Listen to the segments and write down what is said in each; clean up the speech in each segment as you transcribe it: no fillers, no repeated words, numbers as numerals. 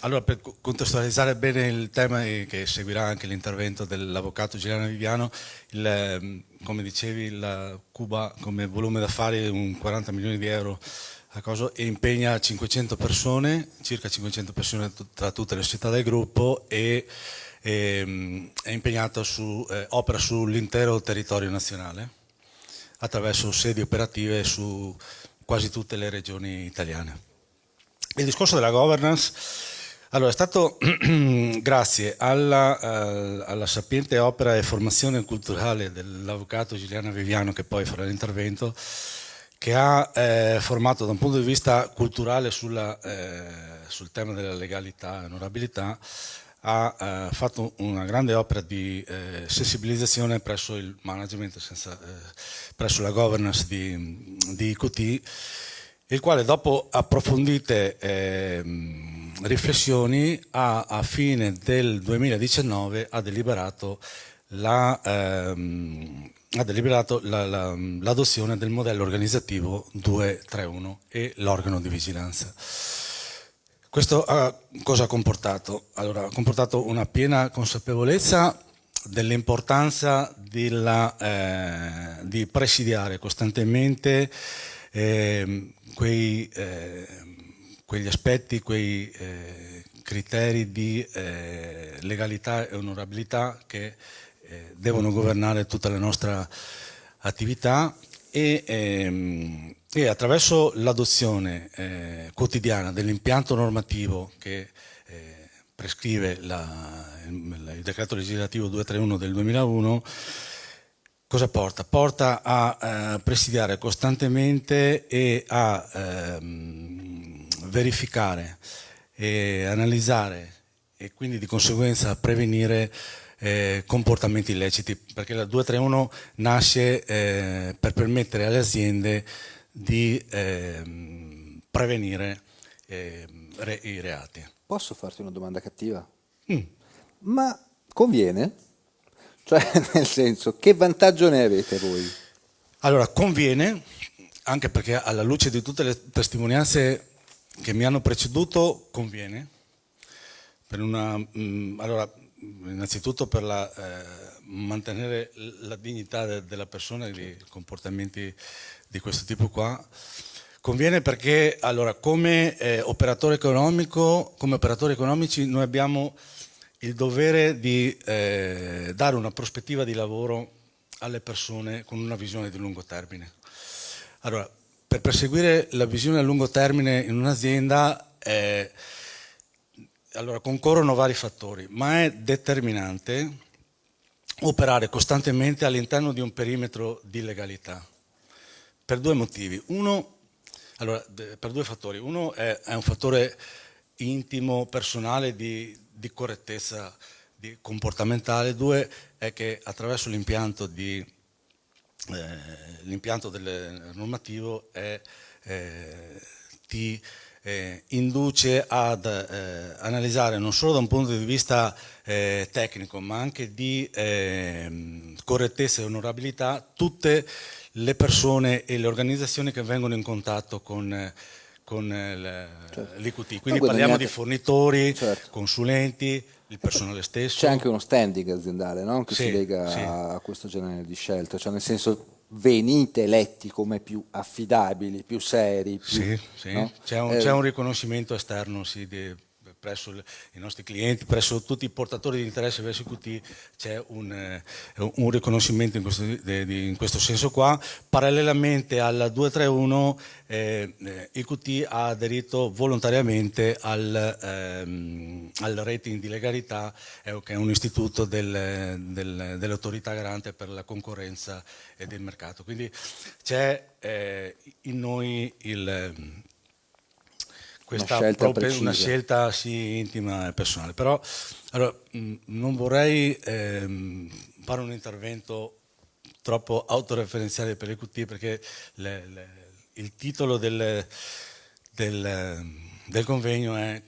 Allora, per contestualizzare bene il tema e che seguirà anche l'intervento dell'avvocato Giuliano Viviano, come dicevi, la Cuba come volume d'affari è un 40 milioni di euro a cosa, e impegna 500 persone, circa 500 persone tra tutte le società del gruppo è impegnata opera sull'intero territorio nazionale attraverso sedi operative su quasi tutte le regioni italiane. Il discorso della governance, allora, è stato grazie alla sapiente opera e formazione culturale dell'avvocato Giuliano Viviano, che poi farà l'intervento, che ha formato da un punto di vista culturale sul tema della legalità e onorabilità, ha fatto una grande opera di sensibilizzazione presso il management, presso la governance di IQT, il quale dopo approfondite riflessioni a fine del 2019 ha deliberato l'adozione del modello organizzativo 231 e l'organo di vigilanza. Questo cosa ha comportato? Allora, ha comportato una piena consapevolezza dell'importanza di presidiare costantemente quegli aspetti, quei criteri di legalità e onorabilità che devono governare tutta la nostra attività e attraverso l'adozione quotidiana dell'impianto normativo che prescrive il decreto legislativo 231 del 2001, cosa porta? Porta a presidiare costantemente e a verificare e analizzare e quindi di conseguenza prevenire comportamenti illeciti, perché la 231 nasce per permettere alle aziende di prevenire i reati. Posso farti una domanda cattiva? Mm. Ma conviene? Cioè, nel senso, che vantaggio ne avete voi? Allora, conviene, anche perché alla luce di tutte le testimonianze che mi hanno preceduto, conviene. Allora, innanzitutto per mantenere la dignità della persona e di comportamenti di questo tipo qua. Conviene perché, allora, come operatore economico, come operatori economici, noi abbiamo il dovere di dare una prospettiva di lavoro alle persone con una visione di lungo termine. Allora, per perseguire la visione a lungo termine in un'azienda allora, concorrono vari fattori, ma è determinante operare costantemente all'interno di un perimetro di legalità, per due motivi. Per due fattori. Uno è un fattore intimo, personale, di correttezza comportamentale. Due è che attraverso l'impianto del normativo ti induce ad analizzare non solo da un punto di vista tecnico, ma anche di correttezza e onorabilità tutte le persone e le organizzazioni che vengono in contatto con Certo. l'IQT. Ma Quindi parliamo di guadagnate, fornitori, certo. consulenti, il E poi personale c'è stesso. anche uno standing aziendale, no? Che si Sì, sì. lega a questo genere di scelte, cioè nel senso venite letti come più affidabili, più seri, più, Sì, sì. no? C'è un riconoscimento esterno, sì, presso i nostri clienti, presso tutti i portatori di interesse verso IQT c'è un riconoscimento in questo senso qua. Parallelamente alla 231 IQT ha aderito volontariamente al rating di legalità, che è un istituto dell'autorità garante per la concorrenza e del mercato. Quindi c'è in noi Una scelta una precisa. scelta sì intima e personale. Però allora, non vorrei fare un intervento troppo autoreferenziale per l'EQT, perché il titolo del convegno è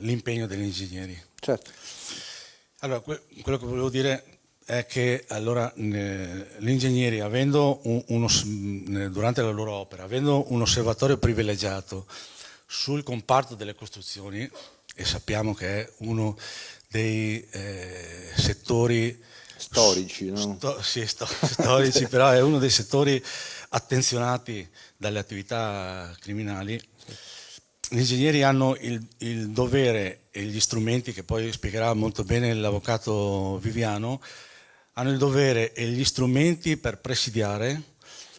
l'impegno degli ingegneri. Certo. Allora, quello che volevo dire è che allora, gli ingegneri, durante la loro opera, avendo un osservatorio privilegiato sul comparto delle costruzioni, e sappiamo che è uno dei settori Storici, no? Storici, però è uno dei settori attenzionati dalle attività criminali. Gli ingegneri hanno il dovere e gli strumenti, che poi spiegherà molto bene l'avvocato Viviano, hanno il dovere e gli strumenti per presidiare,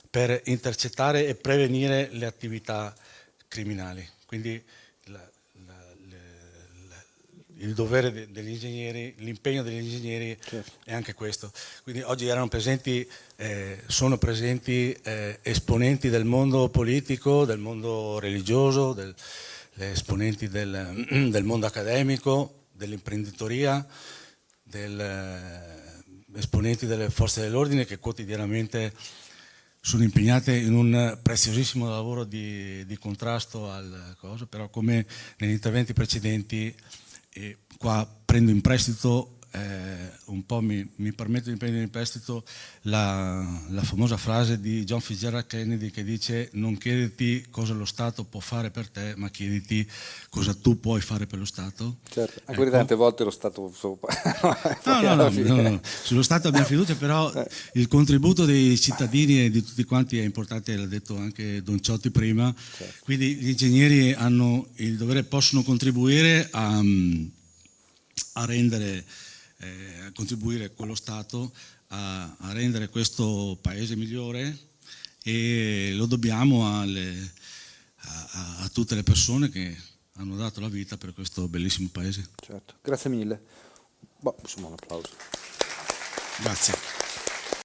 per intercettare e prevenire le attività criminali. Quindi il dovere degli ingegneri, l'impegno degli ingegneri è anche questo. Quindi oggi sono presenti esponenti del mondo politico, del mondo religioso, esponenti del mondo accademico, dell'imprenditoria, esponenti delle forze dell'ordine che quotidianamente sono impegnate in un preziosissimo lavoro di contrasto al coso, però come negli interventi precedenti, e qua prendo in prestito un po', mi permetto di prendere in prestito la famosa frase di John Fitzgerald Kennedy che dice: non chiediti cosa lo Stato può fare per te, ma chiediti cosa tu puoi fare per lo Stato. Certo, anche tante volte lo Stato... No. Sullo Stato abbiamo fiducia, però il contributo dei cittadini e di tutti quanti è importante, l'ha detto anche Don Ciotti prima. Certo. Quindi gli ingegneri hanno il dovere, possono contribuire a rendere, a contribuire con lo Stato a rendere questo paese migliore, e lo dobbiamo a tutte le persone che hanno dato la vita per questo bellissimo paese. Certo, grazie mille. Insomma, un applauso. Grazie.